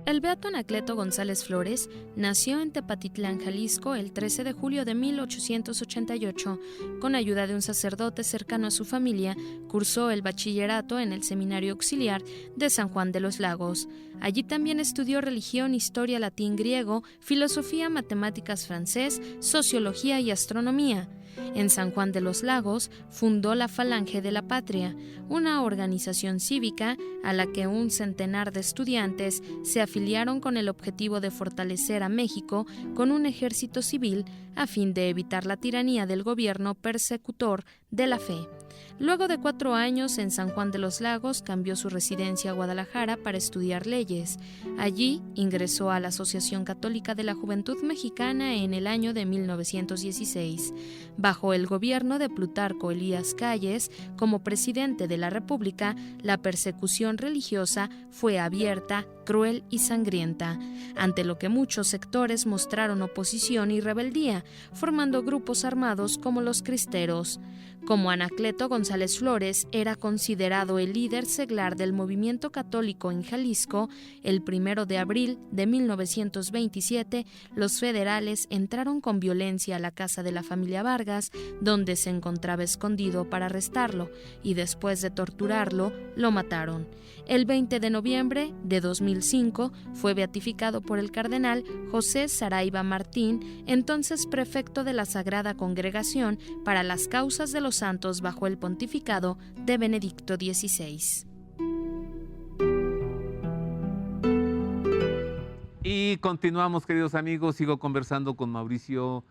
El beato Anacleto González Flores nació en Tepatitlán, Jalisco, el 13 de julio de 1888. Con ayuda de un sacerdote cercano a su familia, cursó el bachillerato en el Seminario Auxiliar de San Juan de los Lagos. Allí también estudió religión, historia, latín, griego, filosofía, matemáticas, francés, sociología y astronomía. En San Juan de los Lagos fundó la Falange de la Patria, una organización cívica a la que un centenar de estudiantes se afiliaron con el objetivo de fortalecer a México con un ejército civil a fin de evitar la tiranía del gobierno persecutor de la fe. Luego de 4 años en San Juan de los Lagos, cambió su residencia a Guadalajara para estudiar leyes. Allí ingresó a la Asociación Católica de la Juventud Mexicana en el año de 1916. Bajo el gobierno de Plutarco Elías Calles, como presidente de la República, la persecución religiosa fue abierta, cruel y sangrienta, ante lo que muchos sectores mostraron oposición y rebeldía, formando grupos armados como los cristeros. Como Anacleto González Flores era considerado el líder seglar del movimiento católico en Jalisco, el 1 de abril de 1927, los federales entraron con violencia a la casa de la familia Vargas, donde se encontraba escondido, para arrestarlo, y después de torturarlo, lo mataron. El 20 de noviembre de 2005 fue beatificado por el cardenal José Saraiva Martín, entonces prefecto de la Sagrada Congregación para las Causas de los Santos bajo el pontificado de Benedicto XVI. Y continuamos, queridos amigos. Sigo conversando con Mauricio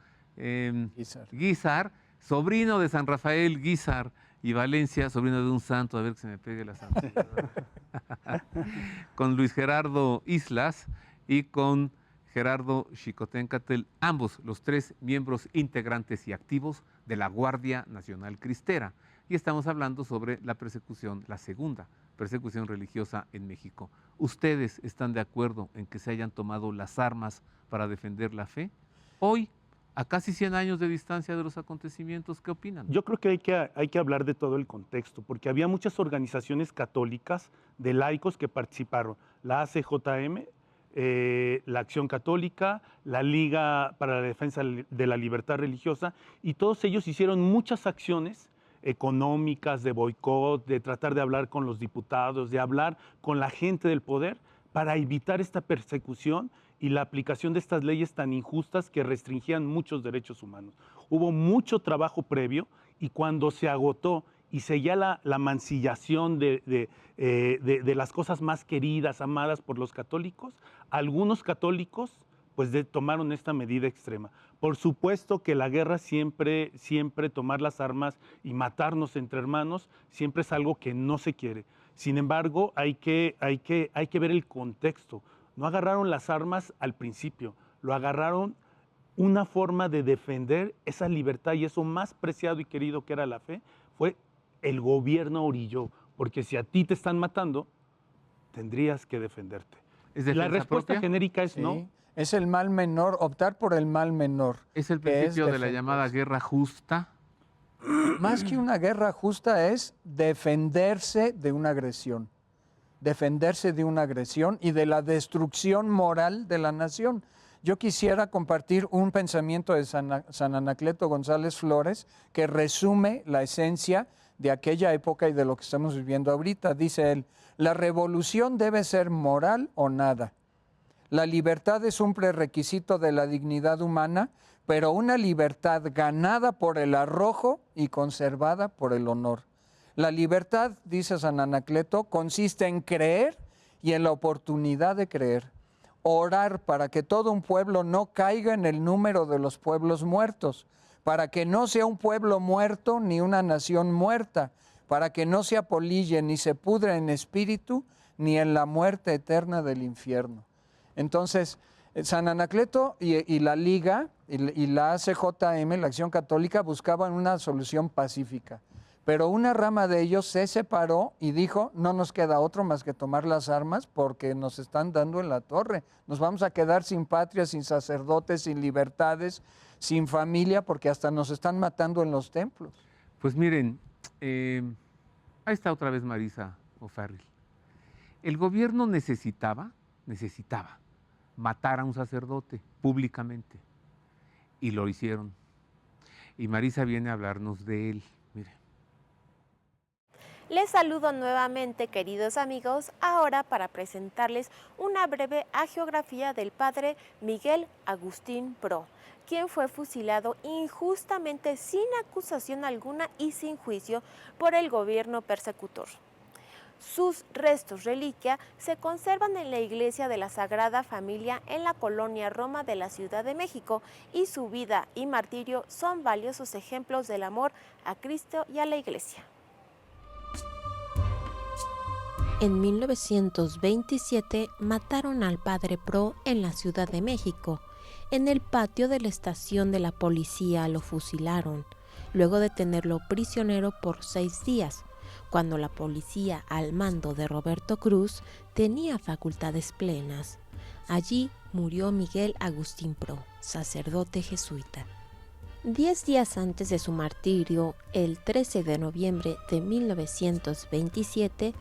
Guízar, sobrino de San Rafael Guízar y Valencia, sobrino de un santo, a ver que se me pegue la santidad. Con Luis Gerardo Islas y con Gerardo Xicoténcatl, ambos los 3 miembros integrantes y activos de la Guardia Nacional Cristera. Y estamos hablando sobre la persecución, la segunda persecución religiosa en México. ¿Ustedes están de acuerdo en que se hayan tomado las armas para defender la fe? Hoy, a casi 100 años de distancia de los acontecimientos, ¿qué opinan? Yo creo que hay que hablar de todo el contexto, porque había muchas organizaciones católicas de laicos que participaron. La ACJM, la Acción Católica, la Liga para la Defensa de la Libertad Religiosa, y todos ellos hicieron muchas acciones económicas, de boicot, de tratar de hablar con los diputados, de hablar con la gente del poder para evitar esta persecución y la aplicación de estas leyes tan injustas que restringían muchos derechos humanos. Hubo mucho trabajo previo y cuando se agotó y seguía la mancillación de las cosas más queridas, amadas por los católicos, algunos católicos pues tomaron esta medida extrema. Por supuesto que la guerra siempre tomar las armas y matarnos entre hermanos, siempre es algo que no se quiere. Sin embargo, hay que ver el contexto. No agarraron las armas al principio, lo agarraron una forma de defender esa libertad y eso más preciado y querido que era la fe, fue el gobierno orilló, porque si a ti te están matando, tendrías que defenderte. La respuesta propia genérica es sí. No. Es el mal menor, optar por el mal menor. Es el principio de la llamada guerra justa. Más que una guerra justa es defenderse de una agresión. Defenderse de una agresión y de la destrucción moral de la nación. Yo quisiera compartir un pensamiento de San Anacleto González Flores que resume la esencia de aquella época y de lo que estamos viviendo ahorita. Dice él, la revolución debe ser moral o nada. La libertad es un prerequisito de la dignidad humana, pero una libertad ganada por el arrojo y conservada por el honor. La libertad, dice San Anacleto, consiste en creer y en la oportunidad de creer. Orar para que todo un pueblo no caiga en el número de los pueblos muertos, para que no sea un pueblo muerto ni una nación muerta, para que no se apolille ni se pudra en espíritu ni en la muerte eterna del infierno. Entonces, San Anacleto y la Liga y la ACJM, la Acción Católica, buscaban una solución pacífica. Pero una rama de ellos se separó y dijo, no nos queda otro más que tomar las armas porque nos están dando en la torre. Nos vamos a quedar sin patria, sin sacerdotes, sin libertades, sin familia, porque hasta nos están matando en los templos. Pues miren, ahí está otra vez Marisa O'Farrill. El gobierno necesitaba necesitaba matar a un sacerdote públicamente y lo hicieron. Y Marisa viene a hablarnos de él. Mire. Les saludo nuevamente, queridos amigos, ahora para presentarles una breve hagiografía del padre Miguel Agustín Pro, quien fue fusilado injustamente sin acusación alguna y sin juicio por el gobierno persecutor. Sus restos reliquia se conservan en la iglesia de la Sagrada Familia en la colonia Roma de la Ciudad de México, y su vida y martirio son valiosos ejemplos del amor a Cristo y a la iglesia. En 1927 mataron al padre Pro en la Ciudad de México. En el patio de la estación de la policía lo fusilaron, luego de tenerlo prisionero por 6 días, cuando la policía al mando de Roberto Cruz tenía facultades plenas. Allí murió Miguel Agustín Pro, sacerdote jesuita. 10 días antes de su martirio, el 13 de noviembre de 1927,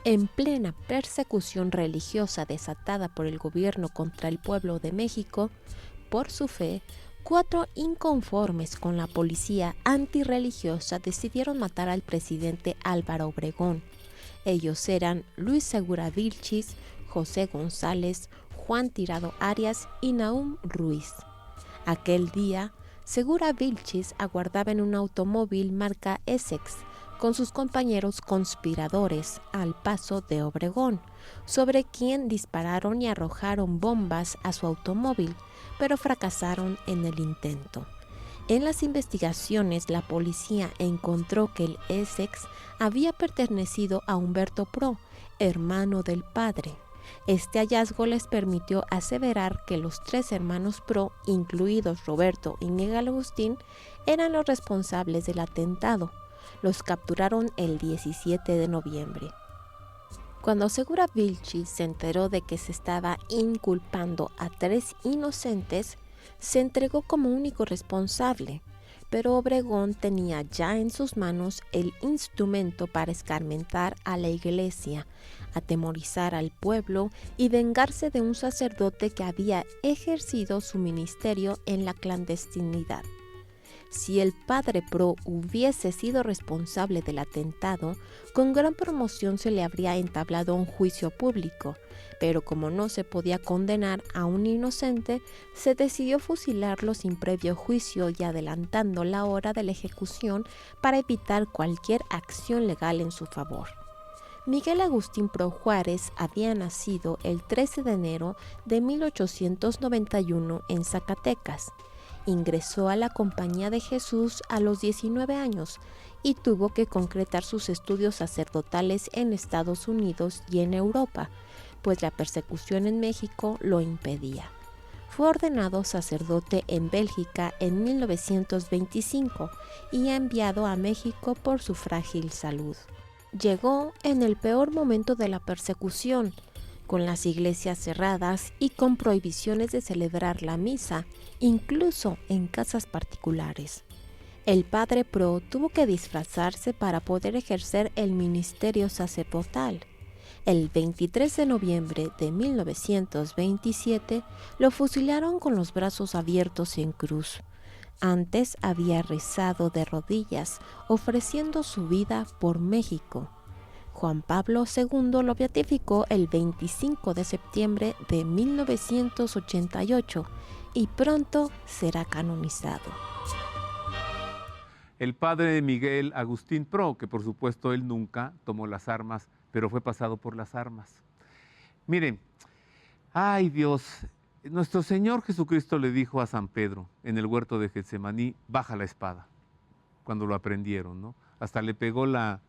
en plena persecución religiosa desatada por el gobierno contra el pueblo de México, por su fe, 4 inconformes con la policía antirreligiosa decidieron matar al presidente Álvaro Obregón. Ellos eran Luis Segura Vilchis, José González, Juan Tirado Arias y Nahum Ruiz. Aquel día, Segura Vilchis aguardaba en un automóvil marca Essex con sus compañeros conspiradores al paso de Obregón, sobre quien dispararon y arrojaron bombas a su automóvil, pero fracasaron en el intento. En las investigaciones, la policía encontró que el Essex había pertenecido a Humberto Pro, hermano del padre. Este hallazgo les permitió aseverar que los 3 hermanos Pro, incluidos Roberto y Miguel Agustín, eran los responsables del atentado. Los capturaron el 17 de noviembre. Cuando Segura Vilchis se enteró de que se estaba inculpando a 3 inocentes, se entregó como único responsable, pero Obregón tenía ya en sus manos el instrumento para escarmentar a la iglesia, atemorizar al pueblo y vengarse de un sacerdote que había ejercido su ministerio en la clandestinidad. Si el padre Pro hubiese sido responsable del atentado, con gran promoción se le habría entablado un juicio público, pero como no se podía condenar a un inocente, se decidió fusilarlo sin previo juicio y adelantando la hora de la ejecución para evitar cualquier acción legal en su favor. Miguel Agustín Pro Juárez había nacido el 13 de enero de 1891 en Zacatecas. Ingresó a la Compañía de Jesús a los 19 años y tuvo que concretar sus estudios sacerdotales en Estados Unidos y en Europa, pues la persecución en México lo impedía. Fue ordenado sacerdote en Bélgica en 1925 y enviado a México por su frágil salud. Llegó en el peor momento de la persecución, con las iglesias cerradas y con prohibiciones de celebrar la misa, incluso en casas particulares. El padre Pro tuvo que disfrazarse para poder ejercer el ministerio sacerdotal. El 23 de noviembre de 1927 lo fusilaron con los brazos abiertos en cruz. Antes había rezado de rodillas, ofreciendo su vida por México. Juan Pablo II lo beatificó el 25 de septiembre de 1988 y pronto será canonizado. El padre Miguel Agustín Pro, que por supuesto él nunca tomó las armas, pero fue pasado por las armas. Miren, ay Dios, nuestro Señor Jesucristo le dijo a San Pedro en el huerto de Getsemaní, baja la espada, cuando lo aprendieron, ¿no? Hasta le pegó la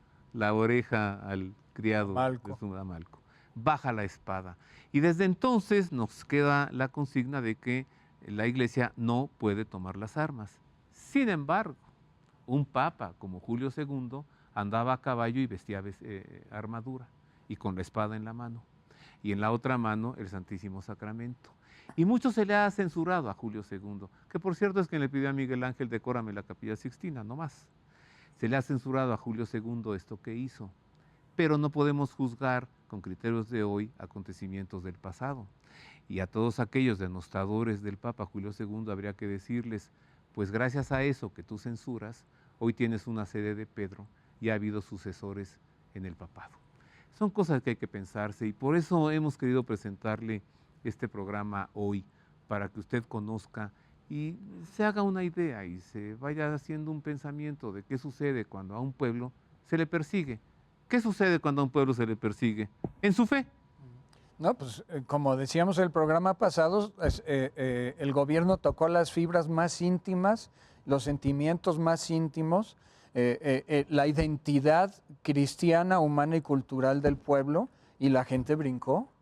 oreja al criado de su Malco. Baja la espada. Y desde entonces nos queda la consigna de que la iglesia no puede tomar las armas. Sin embargo, un papa como Julio II andaba a caballo y vestía armadura y con la espada en la mano y en la otra mano el Santísimo Sacramento. Y mucho se le ha censurado a Julio II, que por cierto es quien le pidió a Miguel Ángel decórame la Capilla Sixtina, no más. Se le ha censurado a Julio II esto que hizo, pero no podemos juzgar con criterios de hoy, acontecimientos del pasado. Y a todos aquellos denostadores del Papa Julio II habría que decirles, pues gracias a eso que tú censuras, hoy tienes una sede de Pedro y ha habido sucesores en el papado. Son cosas que hay que pensarse y por eso hemos querido presentarle este programa hoy, para que usted conozca y se haga una idea y se vaya haciendo un pensamiento de qué sucede cuando a un pueblo se le persigue. ¿Qué sucede cuando a un pueblo se le persigue? En su fe. No, pues como decíamos el programa pasado, el gobierno tocó las fibras más íntimas, los sentimientos más íntimos, la identidad cristiana, humana y cultural del pueblo, y la gente brincó,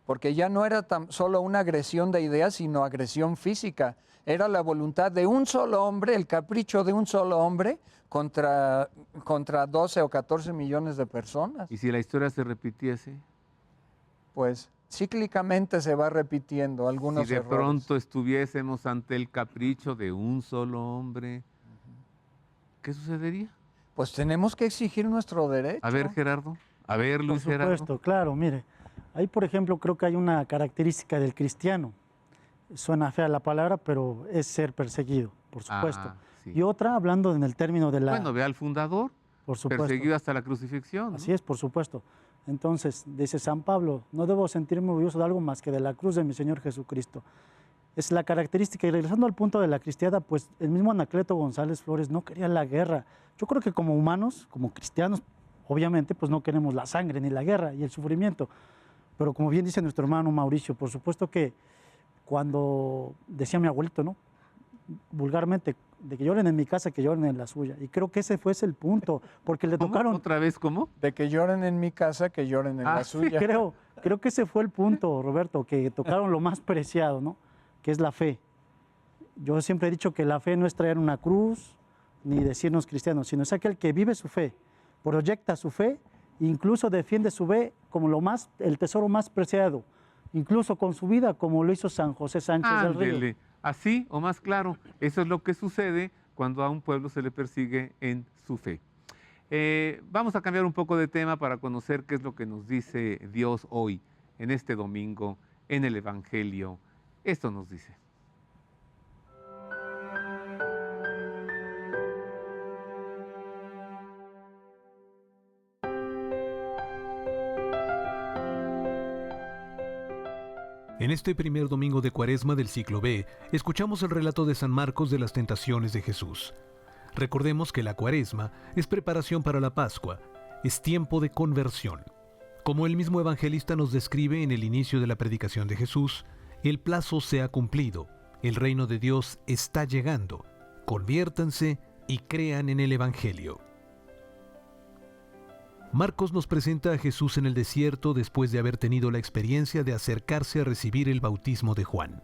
porque ya no era tan solo una agresión de ideas, sino agresión física. Era la voluntad de un solo hombre, el capricho de un solo hombre contra 12 o 14 millones de personas. ¿Y si la historia se repitiese? Pues cíclicamente se va repitiendo algunos errores. Si de errores. pronto estuviésemos ante el capricho de un solo hombre, ¿qué sucedería? Pues tenemos que exigir nuestro derecho. A ver, Gerardo. A ver, Luis Gerardo. Por supuesto, claro, mire. Ahí, por ejemplo, creo que hay una característica del cristiano. Suena fea la palabra, pero es ser perseguido, por supuesto. Sí. Y otra, hablando en el término de la... Bueno, ve al fundador, por supuesto, perseguido hasta la crucifixión, ¿no? Así es, por supuesto. Entonces, dice San Pablo, no debo sentirme orgulloso de algo más que de la cruz de mi Señor Jesucristo. Es la característica. Y regresando al punto de la cristiada, pues el mismo Anacleto González Flores no quería la guerra. Yo creo que como humanos, como cristianos, obviamente, pues no queremos la sangre ni la guerra y el sufrimiento. Pero como bien dice nuestro hermano Mauricio, por supuesto que cuando decía mi abuelito, ¿no? Vulgarmente, de que lloren en mi casa, que lloren en la suya. Y creo que ese fue el punto, porque le tocaron... ¿Otra vez cómo? De que lloren en mi casa, que lloren en la suya. Creo que ese fue el punto, Roberto, que tocaron lo más preciado, ¿no? Que es la fe. Yo siempre he dicho que la fe no es traer una cruz, ni decirnos cristianos, sino es aquel que vive su fe, proyecta su fe, incluso defiende su fe como el tesoro más preciado, incluso con su vida, como lo hizo San José Sánchez del Río. Así o más claro, eso es lo que sucede cuando a un pueblo se le persigue en su fe. Vamos a cambiar un poco de tema para conocer qué es lo que nos dice Dios hoy, en este domingo, en el Evangelio. Esto nos dice. En este primer domingo de Cuaresma del ciclo B, escuchamos el relato de San Marcos de las tentaciones de Jesús. Recordemos que la Cuaresma es preparación para la Pascua, es tiempo de conversión. Como el mismo evangelista nos describe en el inicio de la predicación de Jesús, el plazo se ha cumplido, el reino de Dios está llegando. Conviértanse y crean en el Evangelio. Marcos nos presenta a Jesús en el desierto después de haber tenido la experiencia de acercarse a recibir el bautismo de Juan.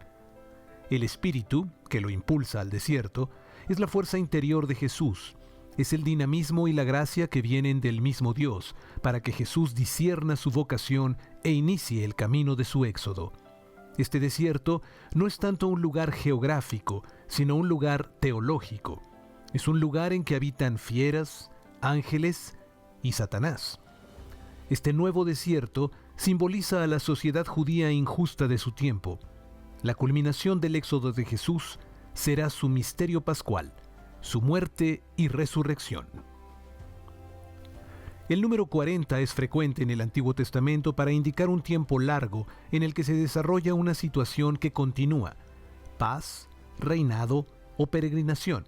El espíritu, que lo impulsa al desierto, es la fuerza interior de Jesús. Es el dinamismo y la gracia que vienen del mismo Dios para que Jesús discierna su vocación e inicie el camino de su éxodo. Este desierto no es tanto un lugar geográfico, sino un lugar teológico. Es un lugar en que habitan fieras, ángeles y Satanás. Este nuevo desierto simboliza a la sociedad judía injusta de su tiempo. La culminación del éxodo de Jesús será su misterio pascual, su muerte y resurrección. El número 40 es frecuente en el Antiguo Testamento para indicar un tiempo largo en el que se desarrolla una situación que continúa: paz, reinado o peregrinación.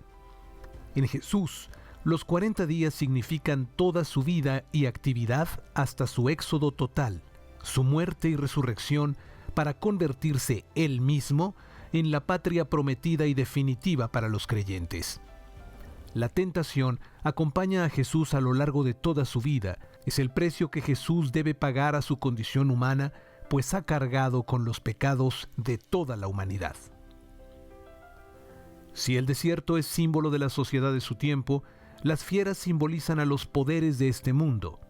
En Jesús, los 40 días significan toda su vida y actividad hasta su éxodo total, su muerte y resurrección, para convertirse Él mismo en la patria prometida y definitiva para los creyentes. La tentación acompaña a Jesús a lo largo de toda su vida. Es el precio que Jesús debe pagar a su condición humana, pues ha cargado con los pecados de toda la humanidad. Si el desierto es símbolo de la sociedad de su tiempo, las fieras simbolizan a los poderes de este mundo.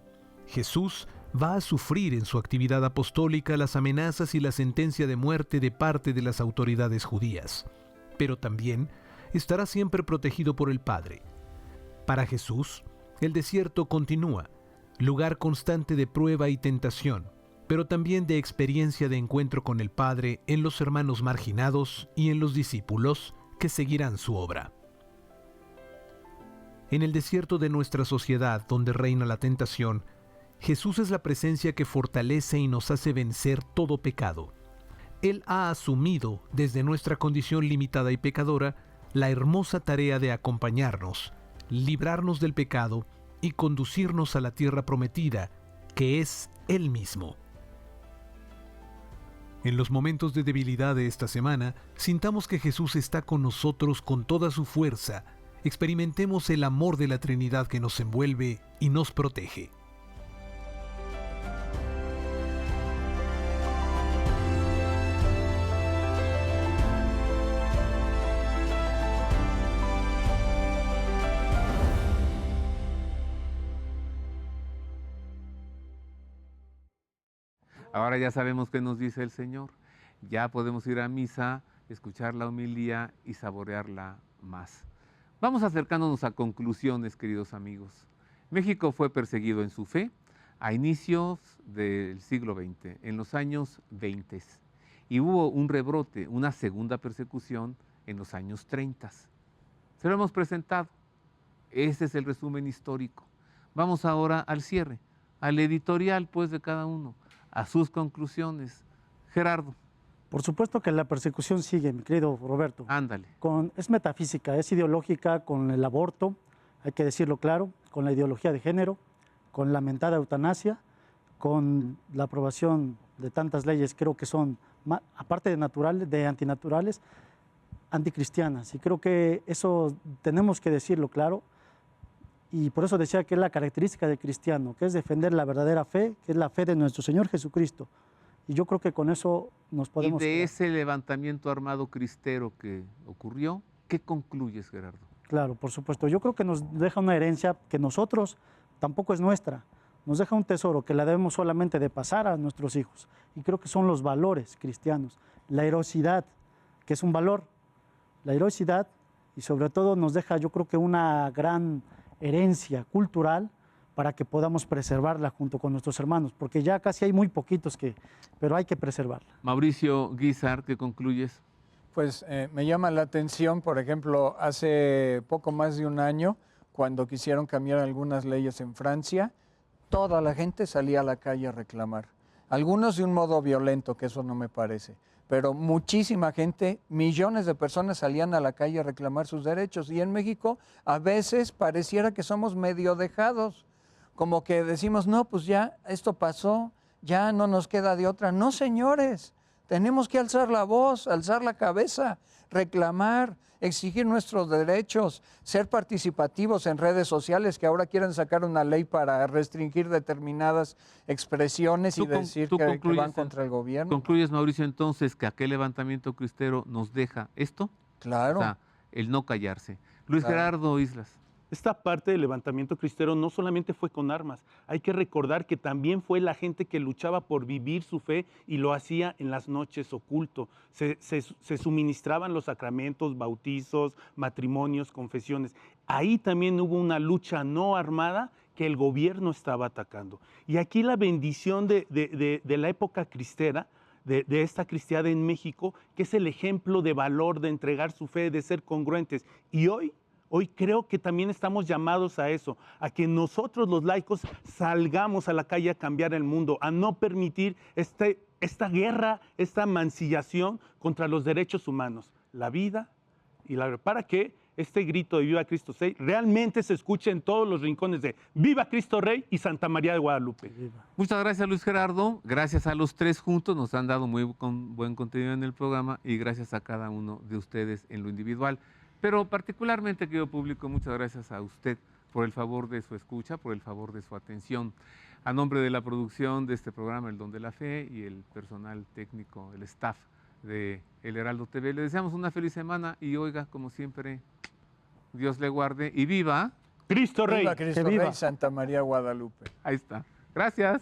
Jesús va a sufrir en su actividad apostólica las amenazas y la sentencia de muerte de parte de las autoridades judías, pero también estará siempre protegido por el Padre. Para Jesús, el desierto continúa. lugar constante de prueba y tentación, pero también de experiencia de encuentro con el Padre en los hermanos marginados y en los discípulos que seguirán su obra. En el desierto de nuestra sociedad, donde reina la tentación, Jesús es la presencia que fortalece y nos hace vencer todo pecado. Él ha asumido, desde nuestra condición limitada y pecadora, la hermosa tarea de acompañarnos, librarnos del pecado y conducirnos a la tierra prometida, que es Él mismo. En los momentos de debilidad de esta semana, sintamos que Jesús está con nosotros con toda su fuerza. Experimentemos el amor de la Trinidad que nos envuelve y nos protege. Ahora ya sabemos qué nos dice el Señor. Ya podemos ir a misa, escuchar la homilía y saborearla más. Vamos acercándonos a conclusiones, queridos amigos. México fue perseguido en su fe a inicios del siglo XX, en los años 20. Y hubo un rebrote, una segunda persecución en los años 30. Se lo hemos presentado. Ese es el resumen histórico. Vamos ahora al cierre, al editorial pues de cada uno, a sus conclusiones. Gerardo. Por supuesto que la persecución sigue, mi querido Roberto. Ándale. Es metafísica, es ideológica con el aborto, hay que decirlo claro, con la ideología de género, con la mentada eutanasia, con la aprobación de tantas leyes, creo que son, aparte de naturales, de antinaturales, anticristianas. Y creo que eso tenemos que decirlo claro. Y por eso decía que es la característica del cristiano, que es defender la verdadera fe, que es la fe de nuestro Señor Jesucristo. Y yo creo que con eso nos podemos... Y de ese levantamiento armado cristero que ocurrió, ¿qué concluyes, Gerardo? Claro, por supuesto. Yo creo que nos deja una herencia que nosotros tampoco es nuestra. Nos deja un tesoro que la debemos solamente de pasar a nuestros hijos. Y creo que son los valores cristianos. La heroicidad, que es un valor. La heroicidad, y sobre todo nos deja, yo creo que una gran herencia cultural para que podamos preservarla junto con nuestros hermanos, porque ya casi hay muy poquitos pero hay que preservarla. Mauricio Guízar, ¿qué concluyes? Pues me llama la atención, por ejemplo, hace poco más de un año, cuando quisieron cambiar algunas leyes en Francia, toda la gente salía a la calle a reclamar. Algunos de un modo violento, que eso no me parece, pero muchísima gente, millones de personas salían a la calle a reclamar sus derechos. Y en México a veces pareciera que somos medio dejados, como que decimos, no, pues ya esto pasó, ya no nos queda de otra. No, señores, tenemos que alzar la voz, alzar la cabeza, reclamar, exigir nuestros derechos, ser participativos en redes sociales, que ahora quieren sacar una ley para restringir determinadas expresiones y decir que van contra el gobierno. ¿Concluyes, Mauricio, entonces que aquel levantamiento cristero nos deja esto? Claro. O sea, el no callarse. Luis Gerardo Islas. Esta parte del levantamiento cristero no solamente fue con armas, hay que recordar que también fue la gente que luchaba por vivir su fe y lo hacía en las noches oculto. Se suministraban los sacramentos, bautizos, matrimonios, confesiones. Ahí también hubo una lucha no armada que el gobierno estaba atacando. Y aquí la bendición de la época cristera, de esta cristiada en México, que es el ejemplo de valor, de entregar su fe, de ser congruentes. Y Hoy creo que también estamos llamados a eso, a que nosotros los laicos salgamos a la calle a cambiar el mundo, a no permitir esta guerra, esta mancillación contra los derechos humanos, la vida y para que este grito de Viva Cristo Rey realmente se escuche en todos los rincones de Viva Cristo Rey y Santa María de Guadalupe. Viva. Muchas gracias, Luis Gerardo. Gracias a los tres juntos, nos han dado muy buen contenido en el programa y gracias a cada uno de ustedes en lo individual. Pero particularmente, querido público, muchas gracias a usted por el favor de su escucha, por el favor de su atención. A nombre de la producción de este programa, El Don de la Fe, y el personal técnico, el staff de El Heraldo TV, le deseamos una feliz semana y oiga, como siempre, Dios le guarde y viva Cristo Rey. Viva Cristo Rey, Santa María Guadalupe. Ahí está. Gracias.